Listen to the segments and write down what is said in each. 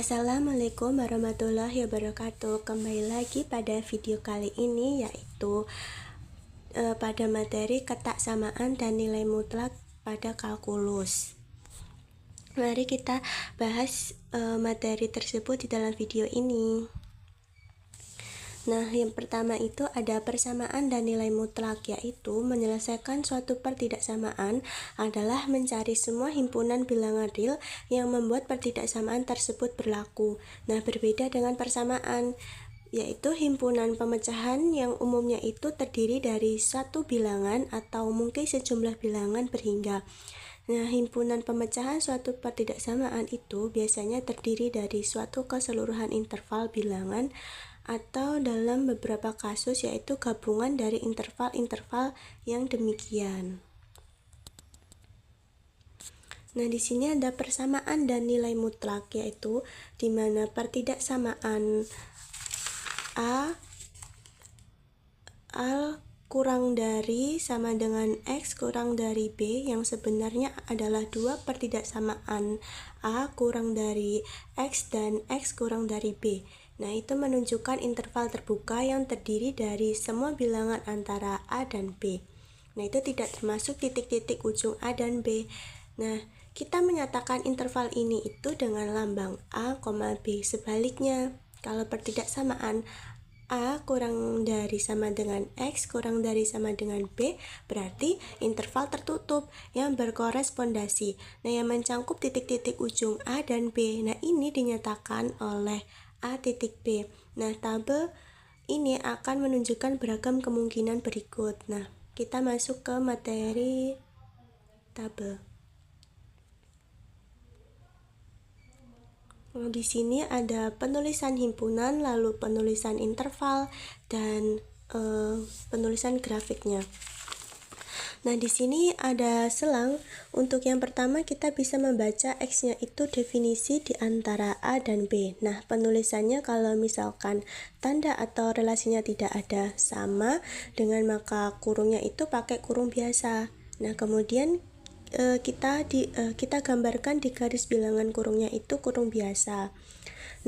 Assalamualaikum warahmatullahi wabarakatuh. Kembali lagi pada video kali ini, yaitu pada materi ketaksamaan dan nilai mutlak pada kalkulus. Mari kita bahas materi tersebut di dalam video ini. Nah, yang pertama itu ada persamaan dan nilai mutlak, yaitu menyelesaikan suatu pertidaksamaan adalah mencari semua himpunan bilangan real yang membuat pertidaksamaan tersebut berlaku. Nah, berbeda dengan persamaan, yaitu himpunan pemecahan yang umumnya itu terdiri dari satu bilangan atau mungkin sejumlah bilangan berhingga. Nah, himpunan pemecahan suatu pertidaksamaan itu biasanya terdiri dari suatu keseluruhan interval bilangan atau dalam beberapa kasus yaitu gabungan dari interval-interval yang demikian. Nah, di sini ada persamaan dan nilai mutlak, yaitu di mana pertidaksamaan A kurang dari sama dengan X kurang dari B yang sebenarnya adalah dua pertidaksamaan A kurang dari X dan X kurang dari B. Nah, itu menunjukkan interval terbuka yang terdiri dari semua bilangan antara A dan B. Nah, itu tidak termasuk titik-titik ujung A dan B. Nah, kita menyatakan interval ini itu dengan lambang A, B. Sebaliknya, kalau pertidaksamaan A kurang dari sama dengan X kurang dari sama dengan B, berarti interval tertutup yang berkorespondasi. Nah, yang mencangkup titik-titik ujung A dan B. Nah, ini dinyatakan oleh A titik B. Nah, tabel ini akan menunjukkan beragam kemungkinan berikut. Nah, kita masuk ke materi tabel. Nah, di sini ada penulisan himpunan, lalu penulisan interval, dan penulisan grafiknya. Nah, di sini ada selang. Untuk yang pertama kita bisa membaca X-nya itu definisi di antara A dan B. Nah, penulisannya kalau misalkan tanda atau relasinya tidak ada sama dengan maka kurungnya itu pakai kurung biasa. Nah, kemudian kita gambarkan di garis bilangan kurungnya itu kurung biasa.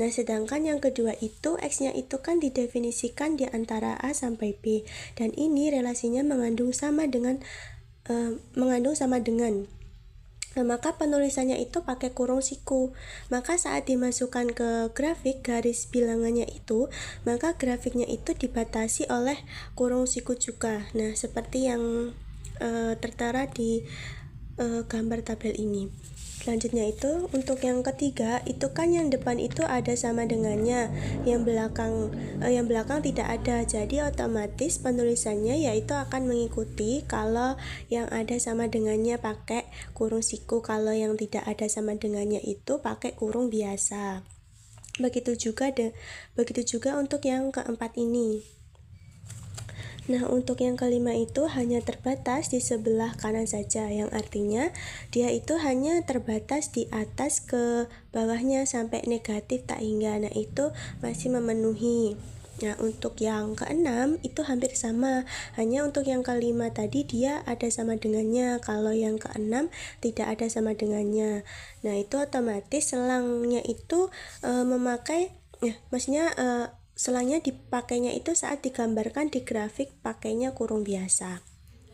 Nah, sedangkan yang kedua itu X-nya itu kan didefinisikan di antara A sampai B, dan ini relasinya mengandung sama dengan Nah, maka penulisannya itu pakai kurung siku. Maka saat dimasukkan ke grafik garis bilangannya itu, maka grafiknya itu dibatasi oleh kurung siku juga. Nah, seperti yang tertera di gambar tabel ini. Selanjutnya itu untuk yang ketiga itu kan yang depan itu ada sama dengannya, yang belakang tidak ada. Jadi otomatis penulisannya yaitu akan mengikuti kalau yang ada sama dengannya pakai kurung siku, kalau yang tidak ada sama dengannya itu pakai kurung biasa. Begitu juga untuk yang keempat ini. Nah, untuk yang kelima itu hanya terbatas di sebelah kanan saja, yang artinya dia itu hanya terbatas di atas ke bawahnya sampai negatif tak hingga. Nah, itu masih memenuhi. Nah, untuk yang keenam itu hampir sama, hanya untuk yang kelima tadi dia ada sama dengannya, kalau yang keenam tidak ada sama dengannya. Nah, itu otomatis selangnya itu selangnya dipakainya itu saat digambarkan di grafik pakainya kurung biasa.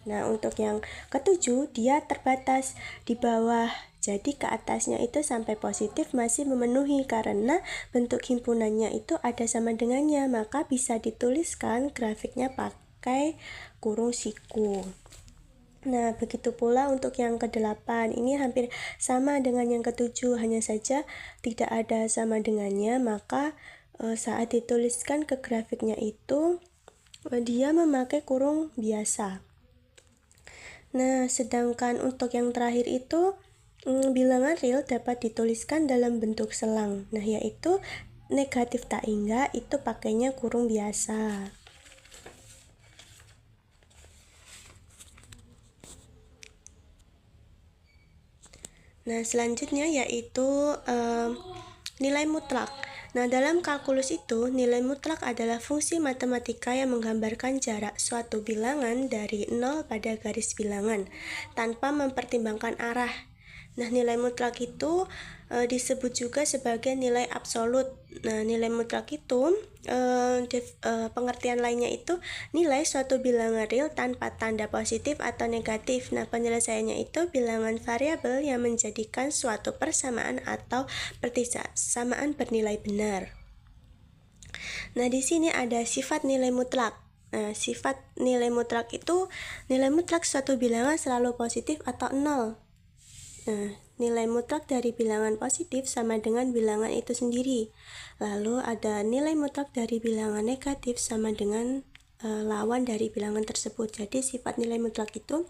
Nah, untuk yang ketujuh dia terbatas di bawah, jadi ke atasnya itu sampai positif masih memenuhi karena bentuk himpunannya itu ada sama dengannya, maka bisa dituliskan grafiknya pakai kurung siku. Nah, begitu pula untuk yang ke-8, ini hampir sama dengan yang ke-7, hanya saja tidak ada sama dengannya, maka saat dituliskan ke grafiknya itu dia memakai kurung biasa. Nah, sedangkan untuk yang terakhir itu bilangan real dapat dituliskan dalam bentuk selang. Nah, yaitu negatif tak hingga itu pakainya kurung biasa. Nah, selanjutnya yaitu nilai mutlak. Nah, dalam kalkulus itu, nilai mutlak adalah fungsi matematika yang menggambarkan jarak suatu bilangan dari 0 pada garis bilangan, tanpa mempertimbangkan arah. Nah, nilai mutlak itu disebut juga sebagai nilai absolut. Nah, nilai mutlak itu pengertian lainnya itu nilai suatu bilangan real tanpa tanda positif atau negatif. Nah, penyelesaiannya itu bilangan variabel yang menjadikan suatu persamaan atau persamaan bernilai benar. Nah, di sini ada sifat nilai mutlak. Nah, sifat nilai mutlak itu nilai mutlak suatu bilangan selalu positif atau nol. Nah, nilai mutlak dari bilangan positif sama dengan bilangan itu sendiri. Lalu ada nilai mutlak dari bilangan negatif sama dengan lawan dari bilangan tersebut. Jadi sifat nilai mutlak itu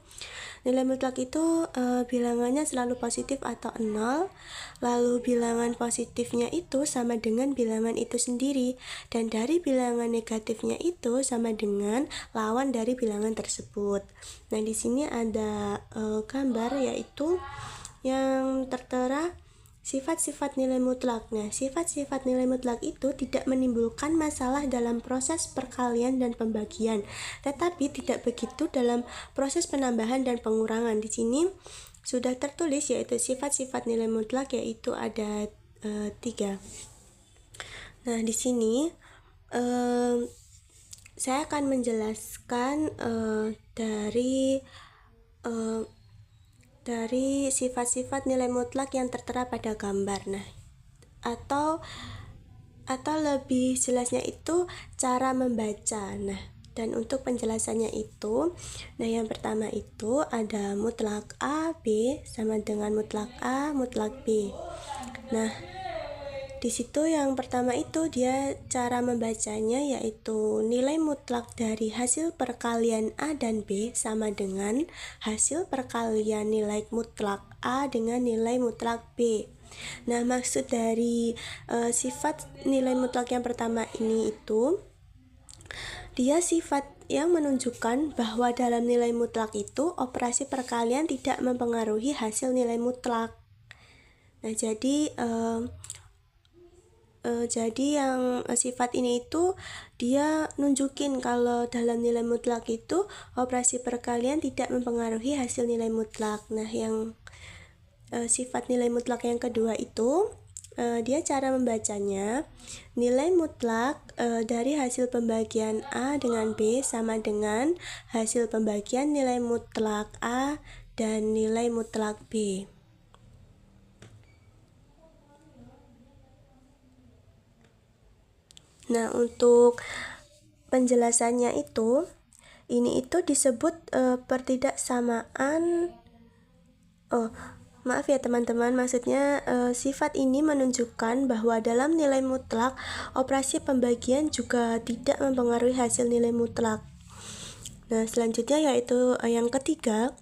bilangannya selalu positif atau nol. Lalu bilangan positifnya itu sama dengan bilangan itu sendiri, dan dari bilangan negatifnya itu sama dengan lawan dari bilangan tersebut. Nah, di sini ada gambar yaitu yang tertera sifat-sifat nilai mutlak. Nah, sifat-sifat nilai mutlak itu tidak menimbulkan masalah dalam proses perkalian dan pembagian, tetapi tidak begitu dalam proses penambahan dan pengurangan. Di sini sudah tertulis yaitu sifat-sifat nilai mutlak, yaitu ada 3. Nah, di sini saya akan menjelaskan dari sifat-sifat nilai mutlak yang tertera pada gambar. Nah, atau lebih jelasnya itu cara membaca. Nah, dan untuk penjelasannya itu, nah yang pertama itu ada mutlak A, B sama dengan mutlak A, mutlak B. Nah, di situ yang pertama itu dia cara membacanya yaitu nilai mutlak dari hasil perkalian A dan B sama dengan hasil perkalian nilai mutlak A dengan nilai mutlak B. Nah, maksud dari sifat nilai mutlak yang pertama ini itu dia sifat yang menunjukkan bahwa dalam nilai mutlak itu operasi perkalian tidak mempengaruhi hasil nilai mutlak. Nah, jadi yang sifat ini itu dia nunjukin kalau dalam nilai mutlak itu operasi perkalian tidak mempengaruhi hasil nilai mutlak. Nah, yang sifat nilai mutlak yang kedua itu dia cara membacanya nilai mutlak dari hasil pembagian A dengan B sama dengan hasil pembagian nilai mutlak A dan nilai mutlak B. Nah, untuk penjelasannya ini disebut pertidaksamaan. Maaf ya teman-teman, maksudnya sifat ini menunjukkan bahwa dalam nilai mutlak operasi pembagian juga tidak mempengaruhi hasil nilai mutlak. Nah, selanjutnya yaitu yang ketiga.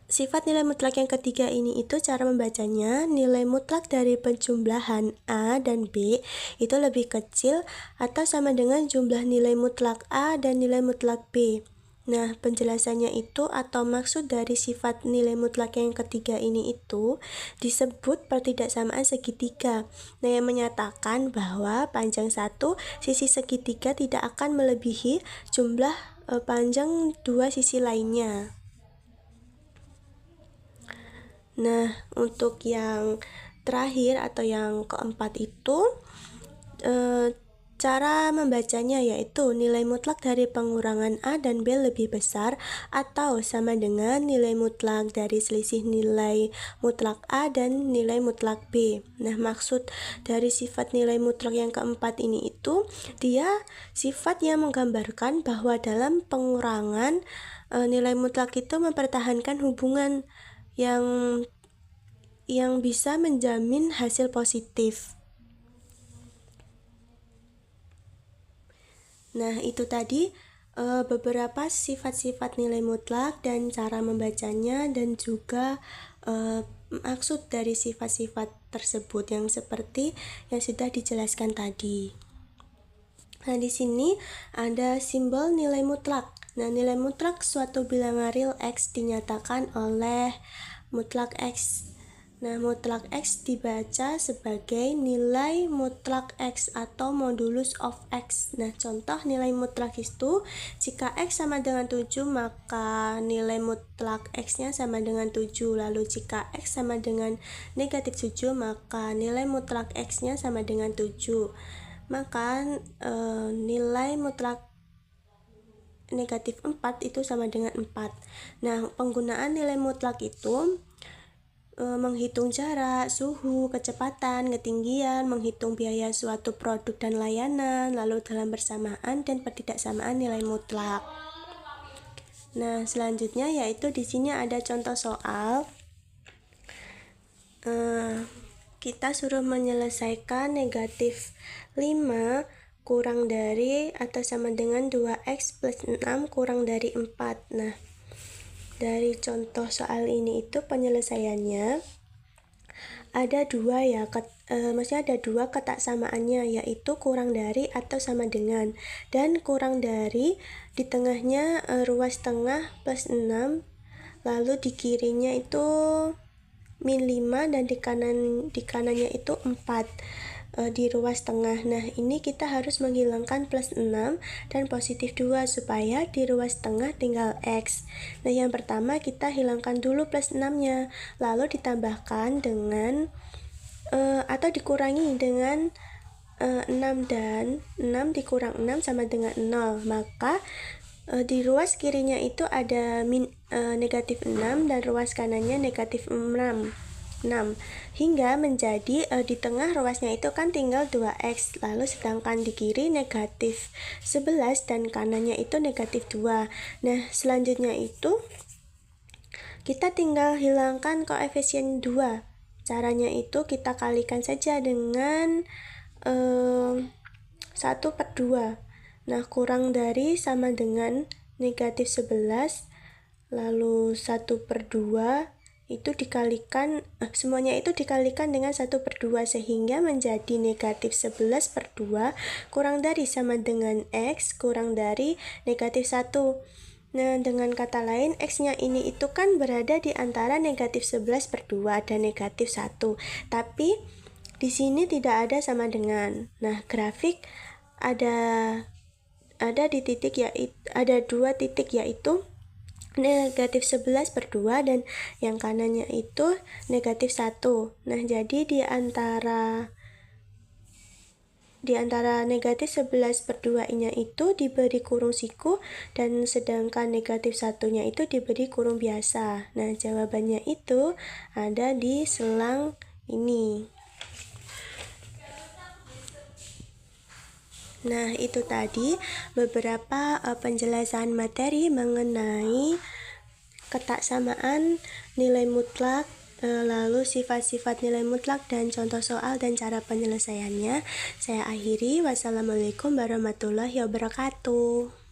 Sifat nilai mutlak yang ketiga ini cara membacanya nilai mutlak dari penjumlahan A dan B itu lebih kecil atau sama dengan jumlah nilai mutlak A dan nilai mutlak B. Nah, penjelasannya atau maksud dari sifat nilai mutlak yang ketiga ini disebut pertidaksamaan segitiga. Nah, yang menyatakan bahwa panjang satu sisi segitiga tidak akan melebihi jumlah panjang dua sisi lainnya. Nah, untuk yang terakhir atau yang keempat cara membacanya yaitu nilai mutlak dari pengurangan A dan B lebih besar atau sama dengan nilai mutlak dari selisih nilai mutlak A dan nilai mutlak B. Nah, maksud dari sifat nilai mutlak yang keempat ini dia sifat yang menggambarkan bahwa dalam pengurangan nilai mutlak itu mempertahankan hubungan yang bisa menjamin hasil positif. Nah, itu tadi beberapa sifat-sifat nilai mutlak dan cara membacanya dan juga maksud dari sifat-sifat tersebut yang seperti yang sudah dijelaskan tadi. Nah, di sini ada simbol nilai mutlak. Nah, nilai mutlak suatu bilangan real X dinyatakan oleh mutlak X. Nah, mutlak X dibaca sebagai nilai mutlak X atau modulus of X. Nah, contoh nilai mutlak itu, jika X sama dengan 7, maka nilai mutlak X-nya sama dengan 7. Lalu jika X sama dengan negatif 7, maka nilai mutlak X-nya sama dengan 7. Maka nilai mutlak negatif 4 itu sama dengan 4. Nah, penggunaan nilai mutlak itu menghitung jarak, suhu, kecepatan, ketinggian, menghitung biaya suatu produk dan layanan, lalu dalam bersamaan dan pertidaksamaan nilai mutlak. Nah, selanjutnya yaitu di sini ada contoh soal. Kita suruh menyelesaikan negatif 5 kurang dari atau sama dengan 2x plus 6 kurang dari 4. Nah, dari contoh soal ini itu penyelesaiannya ada dua ya, maksudnya ada dua ketaksamaannya, yaitu kurang dari atau sama dengan, dan kurang dari di tengahnya ruas tengah plus 6, lalu di kirinya itu min 5 dan di kanannya itu 4 di ruas tengah. Nah, ini kita harus menghilangkan plus 6 dan positif 2 supaya di ruas tengah tinggal X. Nah, yang pertama kita hilangkan dulu plus 6-nya, lalu ditambahkan dengan atau dikurangi dengan 6, dan 6 dikurang 6 sama dengan 0. Maka di ruas kirinya itu ada negatif 6 dan ruas kanannya negatif 6 hingga menjadi di tengah ruasnya itu kan tinggal 2x, lalu sedangkan di kiri negatif 11 dan kanannya itu negatif 2. Nah, selanjutnya itu kita tinggal hilangkan koefisien 2. Caranya itu kita kalikan saja dengan 1/2. Nah, kurang dari sama dengan negatif 11, lalu 1/2 itu dikalikan, semuanya itu dikalikan dengan 1/2 sehingga menjadi negatif 11/2 kurang dari sama dengan X kurang dari negatif 1. Nah, dengan kata lain, X-nya ini itu kan berada di antara negatif 11/2 dan negatif 1. Tapi di sini tidak ada sama dengan. Nah, grafik ada di titik, yaitu ada 2 titik, yaitu negatif 11/2 dan yang kanannya itu negatif 1. Nah, jadi di antara negatif 11/2-nya itu diberi kurung siku dan sedangkan negatif 1-nya itu diberi kurung biasa. Nah, jawabannya itu ada di selang ini. Nah, itu tadi beberapa penjelasan materi mengenai ketaksamaan nilai mutlak, lalu sifat-sifat nilai mutlak dan contoh soal dan cara penyelesaiannya. Saya akhiri. Wassalamualaikum warahmatullahi wabarakatuh.